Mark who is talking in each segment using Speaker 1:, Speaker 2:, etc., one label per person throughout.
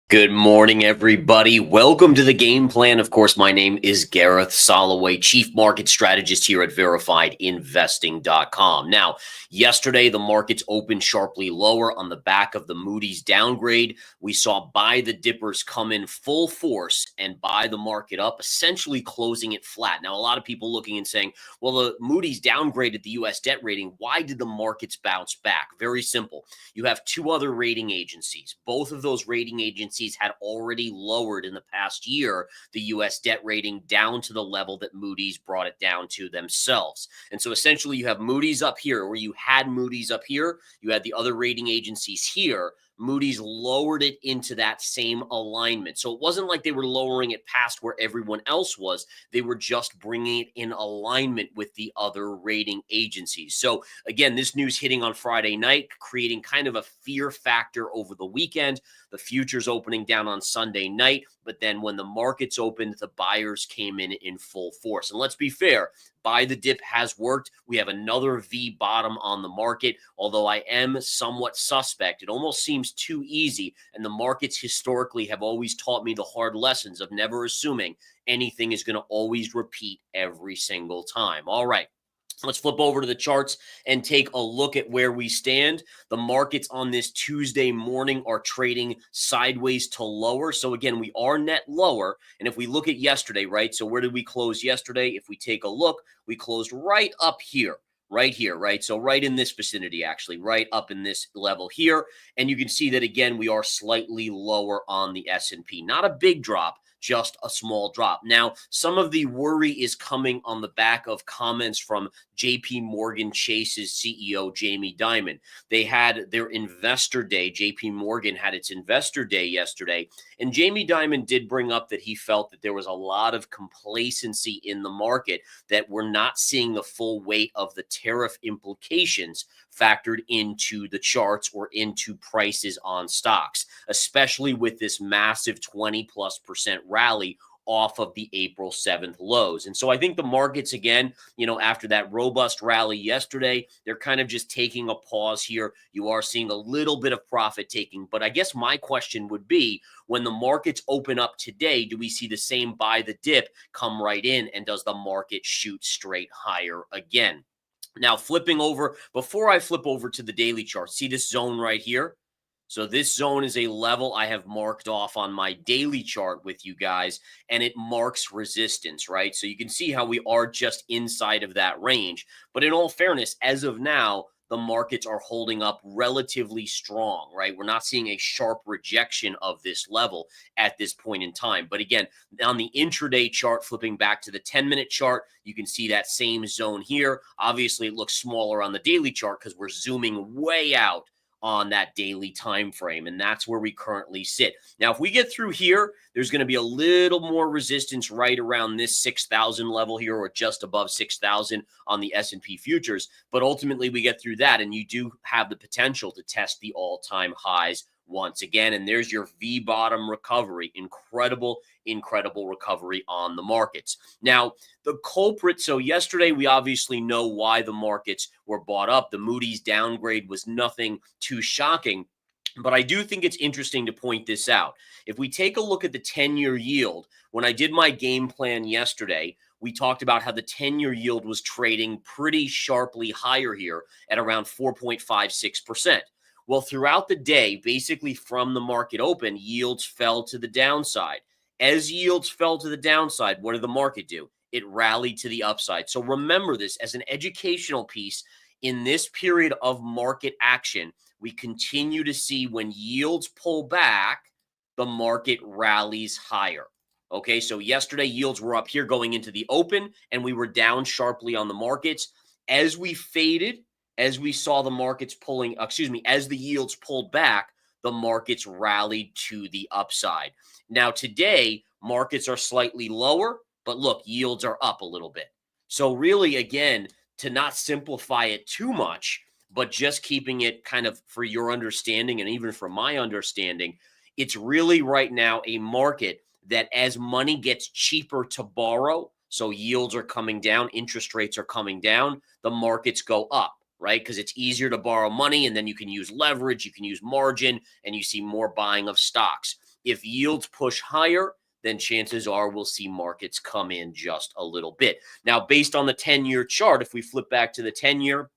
Speaker 1: Good morning, everybody. Welcome to the Game Plan. Of course, my name is Gareth Soloway, Chief Market Strategist here at VerifiedInvesting.com. Now, yesterday, the markets opened sharply lower on the back of the Moody's downgrade. We saw buy the dippers come in full force and buy the market up, essentially closing it flat. Now, a lot of people looking and saying, well, the Moody's downgraded the U.S. debt rating. Why did the markets bounce back? Very simple. You have two other rating agencies. Both of those rating agencies had already lowered in the past year the U.S. debt rating down to the level that Moody's brought it down to themselves. And so essentially you have Moody's up here, where you had Moody's up here, you had the other rating agencies here. Moody's lowered it into that same alignment. So it wasn't like they were lowering it past where everyone else was. They were just bringing it in alignment with the other rating agencies. So again, this news hitting on Friday night, creating kind of a fear factor over the weekend. The futures opening down on Sunday night, but then when the markets opened, the buyers came in full force. And let's be fair, buy the dip has worked. We have another V bottom on the market, although I am somewhat suspect. It almost seems too easy, and the markets historically have always taught me the hard lessons of never assuming anything is going to always repeat every single time. All right. Let's flip over to the charts and take a look at where we stand. The markets on this Tuesday morning are trading sideways to lower. So again, we are net lower. And if we look at yesterday, right? So where did we close yesterday? If we take a look, we closed right up here. Right here, right? So right in this vicinity, actually, right up in this level here. And you can see that, again, we are slightly lower on the S&P. Not a big drop, just a small drop. Now, some of the worry is coming on the back of comments from JP Morgan Chase's CEO, Jamie Dimon. They had their investor day. JP Morgan had its investor day yesterday. And Jamie Dimon did bring up that he felt that there was a lot of complacency in the market, that we're not seeing the full weight of the tariff implications factored into the charts or into prices on stocks, especially with this massive 20+% rally off of the April 7th lows. And so I think the markets, again, after that robust rally yesterday, they're kind of just taking a pause here. You are seeing a little bit of profit taking. But I guess my question would be, when the markets open up today, do we see the same buy the dip come right in? And does the market shoot straight higher again? Now, flipping over, before I flip over to the daily chart, see this zone right here? So this zone is a level I have marked off on my daily chart with you guys, and it marks resistance, right? So you can see how we are just inside of that range. But in all fairness, as of now, the markets are holding up relatively strong, right? We're not seeing a sharp rejection of this level at this point in time. But again, on the intraday chart, flipping back to the 10-minute chart, you can see that same zone here. Obviously, it looks smaller on the daily chart because we're zooming way out on that daily time frame, and that's where we currently sit. Now, if we get through here, there's going to be a little more resistance right around this 6,000 level here, or just above 6,000 on the S&P futures. But ultimately, we get through that, and you do have the potential to test the all-time highs once again. And there's your V bottom recovery. Incredible recovery on the markets. Now, the culprit, so yesterday we obviously know why the markets were bought up. The Moody's downgrade was nothing too shocking. But I do think it's interesting to point this out. If we take a look at the 10-year yield, when I did my game plan yesterday, we talked about how the 10-year yield was trading pretty sharply higher here at around 4.56%. Well, throughout the day, basically from the market open, yields fell to the downside. As yields fell to the downside, what did the market do? It rallied to the upside. So remember this as an educational piece. In this period of market action, we continue to see when yields pull back, the market rallies higher. Okay, so yesterday yields were up here going into the open, and we were down sharply on the markets. As we faded, as we saw the markets as the yields pulled back, the markets rallied to the upside. Now today, markets are slightly lower, but look, yields are up a little bit. So really, again, to not simplify it too much, but just keeping it kind of for your understanding and even for my understanding, it's really right now a market that as money gets cheaper to borrow, so yields are coming down, interest rates are coming down, the markets go up. Right? Because it's easier to borrow money, and then you can use leverage, you can use margin, and you see more buying of stocks. If yields push higher, then chances are we'll see markets come in just a little bit. Now, based on the 10-year chart, if we flip back to the 10-year,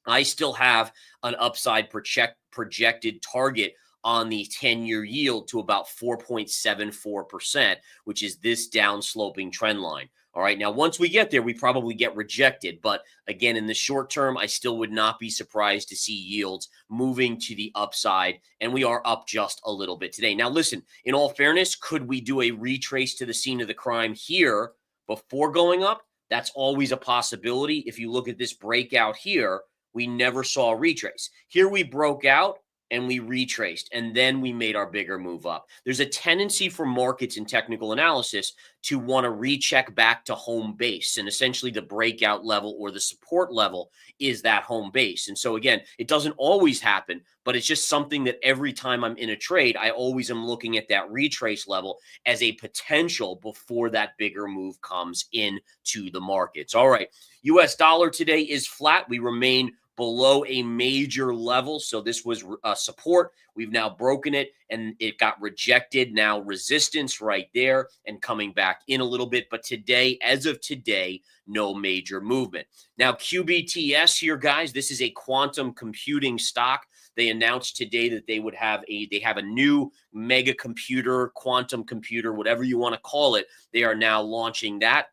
Speaker 1: I still have an upside projected target on the 10-year yield to about 4.74%, which is this downsloping trend line. All right. Now, once we get there, we probably get rejected. But again, in the short term, I still would not be surprised to see yields moving to the upside. And we are up just a little bit today. Now, listen, in all fairness, could we do a retrace to the scene of the crime here before going up? That's always a possibility. If you look at this breakout here, we never saw a retrace. Here we broke out and we retraced, and then we made our bigger move up. There's a tendency for markets in technical analysis to want to recheck back to home base, and essentially the breakout level or the support level is that home base. And so again, it doesn't always happen, but it's just something that every time I'm in a trade, I always am looking at that retrace level as a potential before that bigger move comes into the markets. All right, US dollar today is flat. We remain below a major level. So this was support. We've now broken it and it got rejected. Now resistance right there and coming back in a little bit. But today, as of today, no major movement. Now QBTS here, guys, this is a quantum computing stock. They announced today that they have a new mega computer, quantum computer, whatever you want to call it. They are now launching that.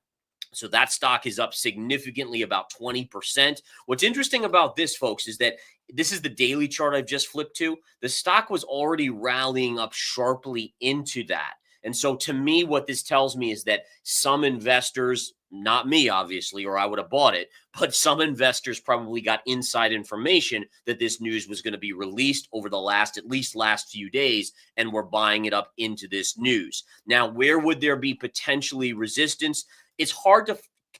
Speaker 1: So that stock is up significantly, about 20%. What's interesting about this, folks, is that this is the daily chart I've just flipped to. The stock was already rallying up sharply into that. And so to me, what this tells me is that some investors, not me, obviously, or I would have bought it, but some investors probably got inside information that this news was going to be released over the last few days, and were buying it up into this news. Now, where would there be potentially resistance? It's hard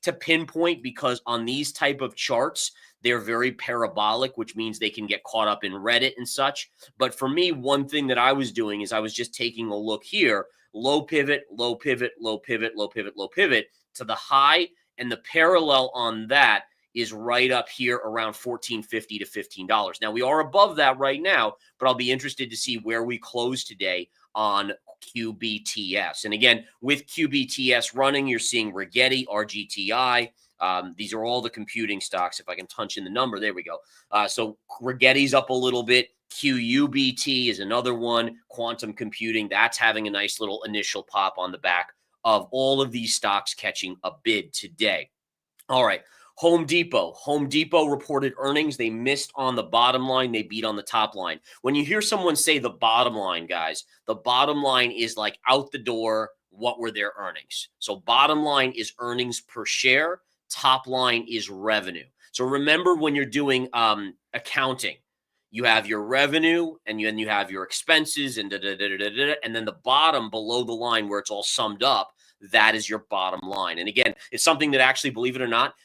Speaker 1: to pinpoint because on these type of charts, they're very parabolic, which means they can get caught up in Reddit and such. But for me, one thing that I was doing is I was just taking a look here, low pivot, low pivot, low pivot, low pivot, low pivot to the high, and the parallel on that is right up here around $14.50 to $15. Now, we are above that right now, but I'll be interested to see where we close today on QBTS. And again, with QBTS running, you're seeing Rigetti, RGTI. These are all the computing stocks. If I can punch in the number, there we go. So Rigetti's up a little bit. QUBT is another one. Quantum computing, that's having a nice little initial pop on the back of all of these stocks catching a bid today. All right. Home Depot. Home Depot reported earnings. They missed on the bottom line. They beat on the top line. When you hear someone say the bottom line, guys, the bottom line is like out the door, what were their earnings? So bottom line is earnings per share. Top line is revenue. So remember when you're doing accounting, you have your revenue and then you have your expenses and and then the bottom below the line where it's all summed up, that is your bottom line. And again, it's something that actually, believe it or not,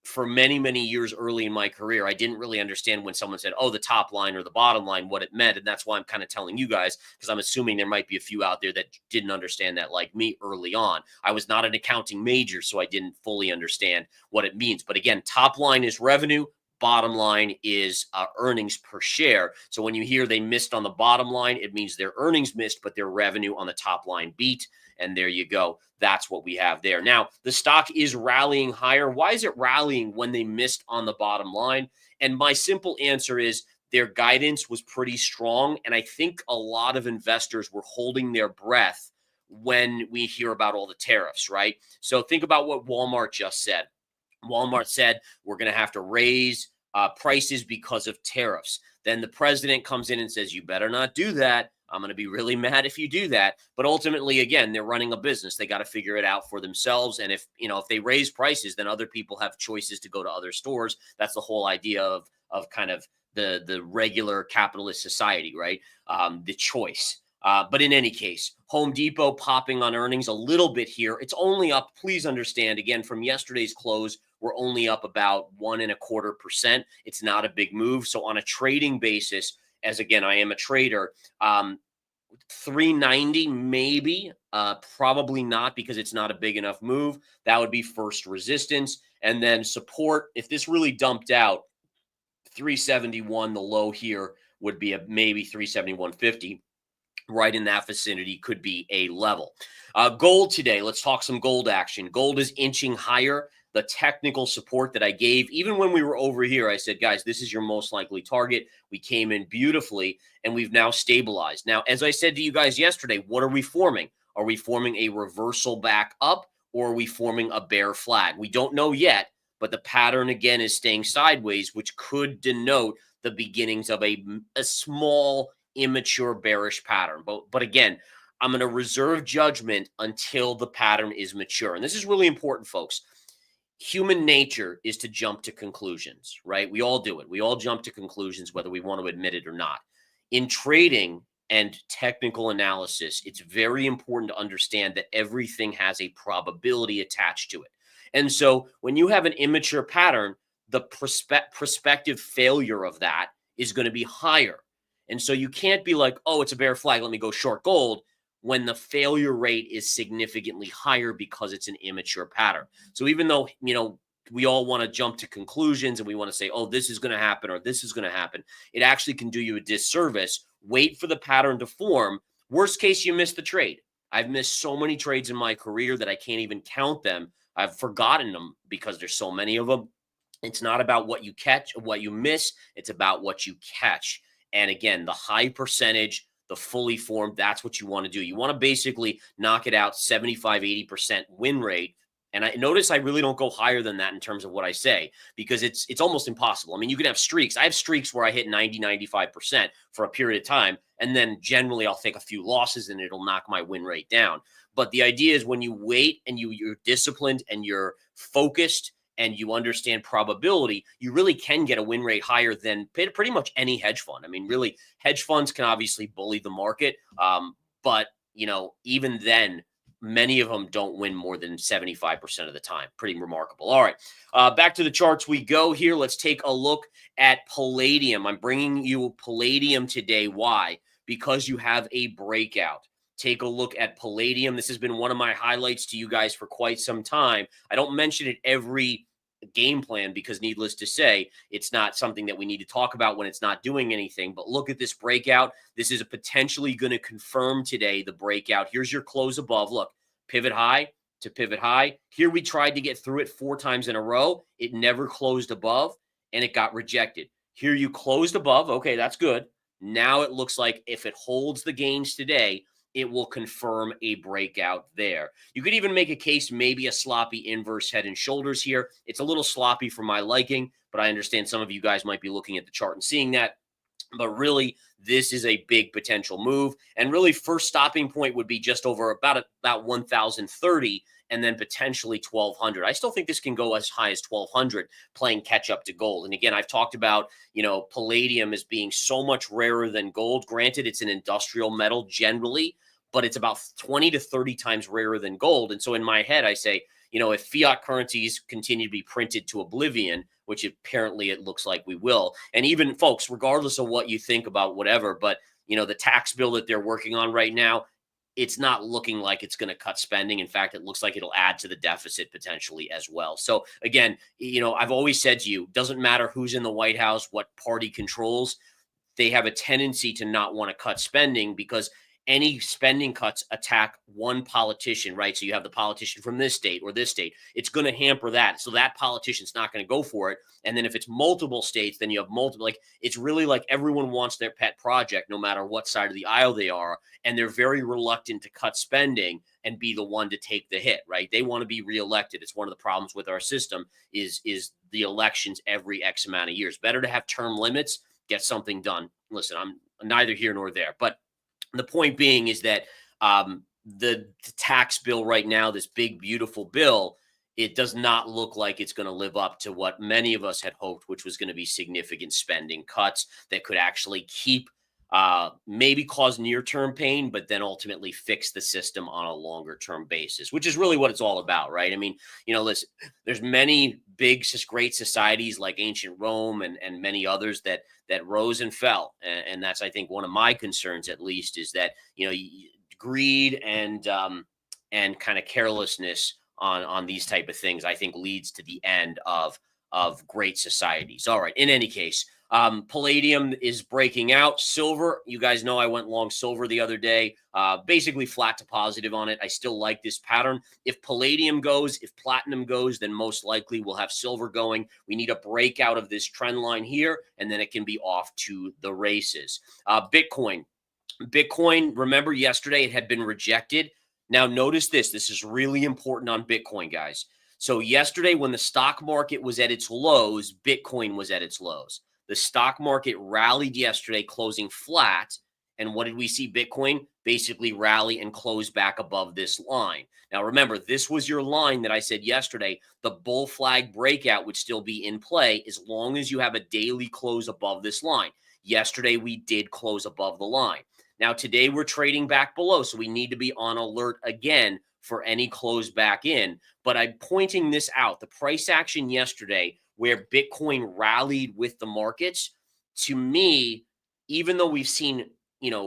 Speaker 1: for many, many years early in my career, I didn't really understand when someone said, oh, the top line or the bottom line, what it meant. And that's why I'm kind of telling you guys, because I'm assuming there might be a few out there that didn't understand that like me early on. I was not an accounting major, so I didn't fully understand what it means. But again, top line is revenue. Bottom line is earnings per share. So when you hear they missed on the bottom line, it means their earnings missed, but their revenue on the top line beat. And there you go. That's what we have there. Now, the stock is rallying higher. Why is it rallying when they missed on the bottom line? And my simple answer is their guidance was pretty strong. And I think a lot of investors were holding their breath when we hear about all the tariffs, right? So think about what Walmart just said. Walmart said, we're going to have to raise prices because of tariffs. Then the president comes in and says, you better not do that. I'm going to be really mad if you do that. But ultimately, again, they're running a business. They got to figure it out for themselves. And if they raise prices, then other people have choices to go to other stores. That's the whole idea of kind of the regular capitalist society, right? The choice. But in any case, Home Depot popping on earnings a little bit here. It's only up, please understand, again, from yesterday's close, we're only up about 1.25%. It's not a big move. So on a trading basis, as again, I am a trader, 390 maybe, probably not because it's not a big enough move. That would be first resistance. And then support, if this really dumped out, 371, the low here would be maybe 371.50. right in that vicinity could be a level. Gold today, let's talk some gold action. Gold is inching higher. The technical support that I gave, even when we were over here, I said, guys, this is your most likely target. We came in beautifully, and we've now stabilized. Now, as I said to you guys yesterday, what are we forming? Are we forming a reversal back up, or are we forming a bear flag? We don't know yet, but the pattern, again, is staying sideways, which could denote the beginnings of a small, immature bearish pattern. But again, I'm going to reserve judgment until the pattern is mature. And this is really important, folks. Human nature is to jump to conclusions, right? We all do it. We all jump to conclusions, whether we want to admit it or not. In trading and technical analysis, it's very important to understand that everything has a probability attached to it. And so when you have an immature pattern, the prospective failure of that is going to be higher. And so you can't be like, oh, it's a bear flag, let me go short gold, when the failure rate is significantly higher because it's an immature pattern. So even though, we all want to jump to conclusions and we want to say, oh, this is going to happen or this is going to happen, it actually can do you a disservice. Wait for the pattern to form. Worst case, you miss the trade. I've missed so many trades in my career that I can't even count them. I've forgotten them because there's so many of them. It's not about what you catch or what you miss. It's about what you catch. And again, the high percentage, the fully formed, that's what you want to do. You want to basically knock it out 75, 80% win rate. And I notice I really don't go higher than that in terms of what I say, because it's almost impossible. I mean, you can have streaks. I have streaks where I hit 90, 95% for a period of time. And then generally I'll take a few losses and it'll knock my win rate down. But the idea is when you wait and you're disciplined and you're focused and you understand probability, you really can get a win rate higher than pretty much any hedge fund. I mean, really, hedge funds can obviously bully the market. But, even then, many of them don't win more than 75% of the time. Pretty remarkable. All right, back to the charts we go here. Let's take a look at Palladium. I'm bringing you Palladium today. Why? Because you have a breakout. Take a look at Palladium. This has been one of my highlights to you guys for quite some time. I don't mention it every game plan because, needless to say, it's not something that we need to talk about when it's not doing anything. But look at this breakout. This is potentially going to confirm today the breakout. Here's your close above. Look, pivot high to pivot high. Here we tried to get through it 4 times in a row. It never closed above and it got rejected. Here you closed above. Okay, that's good. Now it looks like if it holds the gains today, it will confirm a breakout there. You could even make a case, maybe a sloppy inverse head and shoulders here. It's a little sloppy for my liking, but I understand some of you guys might be looking at the chart and seeing that. But really, this is a big potential move. And really, first stopping point would be just over about 1,030 and then potentially 1,200. I still think this can go as high as 1,200 playing catch up to gold. And again, I've talked about, Palladium as being so much rarer than gold. Granted, it's an industrial metal generally, but it's about 20 to 30 times rarer than gold. And so in my head, I say, if fiat currencies continue to be printed to oblivion, which apparently it looks like we will. And even folks, regardless of what you think about whatever, but the tax bill that they're working on right now, it's not looking like it's going to cut spending. In fact, it looks like it'll add to the deficit potentially as well. So again, I've always said to you, doesn't matter who's in the White House, what party controls, they have a tendency to not want to cut spending because any spending cuts attack one politician, right? So you have the politician from this state or this state. It's going to hamper that. So that politician's not going to go for it. And then if it's multiple states, then you have multiple, it's really like everyone wants their pet project, no matter what side of the aisle they are. And they're very reluctant to cut spending and be the one to take the hit, right? They want to be reelected. It's one of the problems with our system is the elections every X amount of years. Better to have term limits, get something done. Listen, I'm neither here nor there, but the point being is that the tax bill right now, this big, beautiful bill, it does not look like it's going to live up to what many of us had hoped, which was going to be significant spending cuts that could actually keep, maybe cause near-term pain, but then ultimately fix the system on a longer-term basis, which is really what it's all about, right? I mean, listen, there's many big, great societies like ancient Rome and many others that rose and fell. And that's, I think, one of my concerns, at least, is that, greed and kind of carelessness on these type of things, I think leads to the end of great societies. All right. In any case, Palladium is breaking out. Silver, you guys know I went long silver the other day, basically flat to positive on it. I still like this pattern. If Palladium goes, if platinum goes, then most likely we'll have silver going. We need a breakout of this trend line here, and then it can be off to the races. Bitcoin. Bitcoin, remember yesterday it had been rejected. Now notice this. This is really important on Bitcoin, guys. So yesterday when the stock market was at its lows, Bitcoin was at its lows. The stock market rallied yesterday, closing flat. And what did we see Bitcoin? Basically rally and close back above this line. Now, remember, this was your line that I said yesterday. The bull flag breakout would still be in play as long as you have a daily close above this line. Yesterday, we did close above the line. Now, today we're trading back below, so we need to be on alert again for any close back in. But I'm pointing this out. The price action yesterday where Bitcoin rallied with the markets, to me, even though we've seen,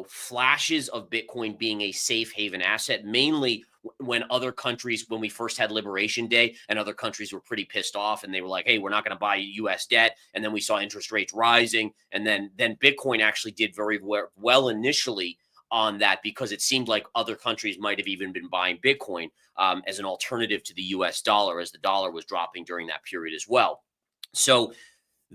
Speaker 1: flashes of Bitcoin being a safe haven asset, mainly when other countries, when we first had Liberation Day and other countries were pretty pissed off and they were like, hey, we're not going to buy US debt. And then we saw interest rates rising. And then Bitcoin actually did very well initially on that because it seemed like other countries might have even been buying Bitcoin as an alternative to the US dollar as the dollar was dropping during that period as well. So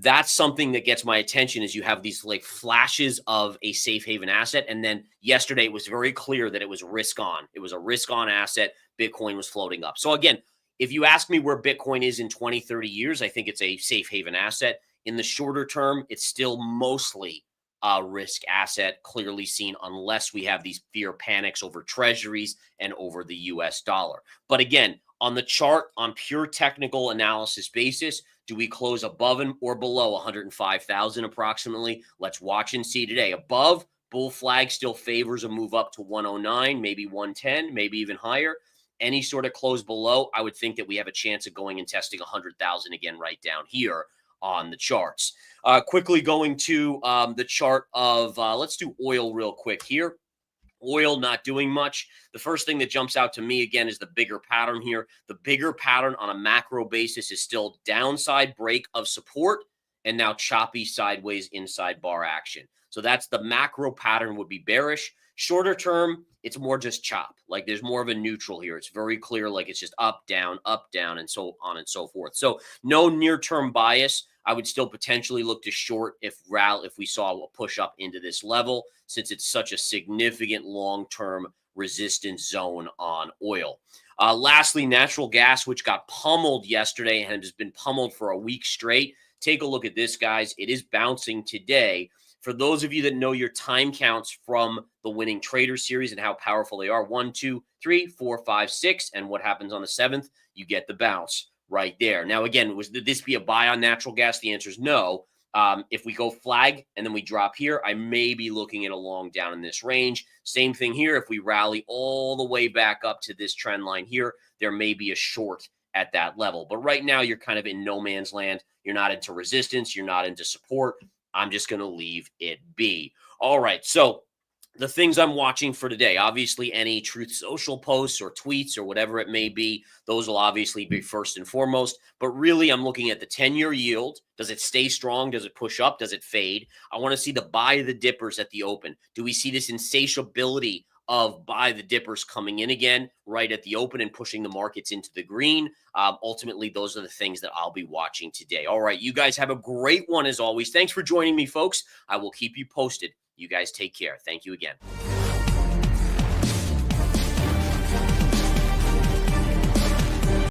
Speaker 1: that's something that gets my attention is you have these like flashes of a safe haven asset. And then yesterday it was very clear that it was risk on. It was a risk on asset. Bitcoin was floating up. So again, if you ask me where Bitcoin is in 20, 30 years, I think it's a safe haven asset. In the shorter term, it's still mostly a risk asset, clearly seen unless we have these fear panics over treasuries and over the US dollar. But again, on the chart, on pure technical analysis basis, do we close above or below 105,000 approximately? Let's watch and see today. Above, bull flag still favors a move up to 109, maybe 110, maybe even higher. Any sort of close below, I would think that we have a chance of going and testing 100,000 again right down here on the charts. Quickly going to the chart of, let's do oil real quick here. Oil not doing much. The first thing that jumps out to me again is the bigger pattern here. The bigger pattern on a macro basis is still downside break of support and now choppy sideways inside bar action. So that's the macro pattern would be bearish. Shorter term, it's more just chop. Like there's more of a neutral here. It's very clear, like it's just up, down, and so on and so forth. So no near-term bias. I would still potentially look to short if we saw a push up into this level, since it's such a significant long-term resistance zone on oil. Lastly, natural gas, which got pummeled yesterday and has been pummeled for a week straight. Take a look at this, guys. It is bouncing today. For those of you that know your time counts from the Winning Trader series and how powerful they are, 1, 2, 3, 4, 5, 6, and what happens on the 7th, you get the bounce right there. Now, again, would this be a buy on natural gas? The answer is no. If we go flag and then we drop here, I may be looking at a long down in this range. Same thing here. If we rally all the way back up to this trend line here, there may be a short at that level. But right now, you're kind of in no man's land. You're not into resistance. You're not into support. I'm just going to leave it be. All right. So the things I'm watching for today, obviously any Truth Social posts or tweets or whatever it may be, those will obviously be first and foremost. But really, I'm looking at the 10-year yield. Does it stay strong? Does it push up? Does it fade? I want to see the buy the dippers at the open. Do we see this insatiability of buy the dippers coming in again right at the open and pushing the markets into the green? Ultimately, those are the things that I'll be watching today. All right, you guys have a great one as always. Thanks for joining me, folks. I will keep you posted. You guys take care. Thank you again.